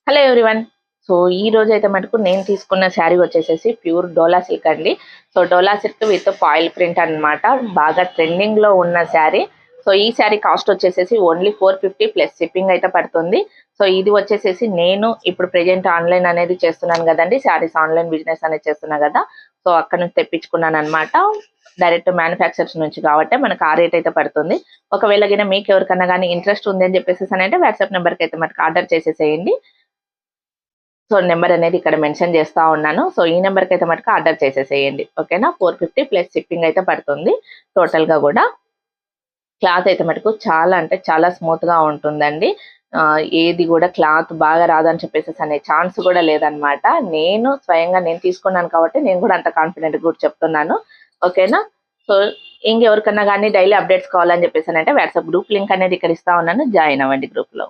Hello everyone. So ఈ రోజు అయితే మటుకు నేను తీసుకున్న శారీ వచ్చేసేసి ప్యూర్ డోలా సిల్క్ అండి. So dola silk with foil print అన్నమాట. బాగా ట్రెండింగ్ లో ఉన్న శారీ. సో ఈ శారీ కాస్ట్ వచ్చేసేసి ఓన్లీ 450 ప్లస్ షిప్పింగ్ అయితే పడుతుంది. సో ఇది వచ్చేసేసి నేను ఇప్పుడు ప్రెజెంట్ ఆన్లైన్ అనేది చేస్తున్నాను కదండి, శారీస్ ఆన్లైన్ బిజినెస్ అనేది చేస్తున్నా కదా. సో అక్కడ నుంచి తెప్పించుకున్నాను అనమాట. డైరెక్ట్ మ్యానుఫ్యాక్చర్స్ నుంచి కాబట్టి మనకు ఆ రేట్ అయితే పడుతుంది. ఒకవేళ గిన మీకు ఎవరికన్నా కానీ ఇంట్రెస్ట్ ఉంది అని చెప్పేసి అంటే వాట్సాప్ నెంబర్కి అయితే మనకు ఆర్డర్ చేసేసేయండి. సో నెంబర్ అనేది ఇక్కడ మెన్షన్ చేస్తా ఉన్నాను. సో ఈ నెంబర్కి అయితే మటుకు ఆర్డర్ చేసేసేయండి. ఓకేనా. 450 ప్లస్ షిప్పింగ్ అయితే పడుతుంది టోటల్ గా కూడా. క్లాత్ అయితే మటుకు చాలా అంటే చాలా స్మూత్ గా ఉంటుందండి. ఏది కూడా క్లాత్ బాగా రాదని చెప్పేసి అనే ఛాన్స్ కూడా లేదనమాట. నేను స్వయంగా నేను తీసుకున్నాను కాబట్టి నేను కూడా అంత కాన్ఫిడెంట్ కూడా చెప్తున్నాను. ఓకేనా. సో ఇంకెవరికన్నా కానీ డైలీ అప్డేట్స్ కావాలని చెప్పేసి అంటే వాట్సాప్ గ్రూప్ లింక్ అనేది ఇక్కడ ఇస్తా ఉన్నాను. జాయిన్ అవ్వండి గ్రూప్ లో.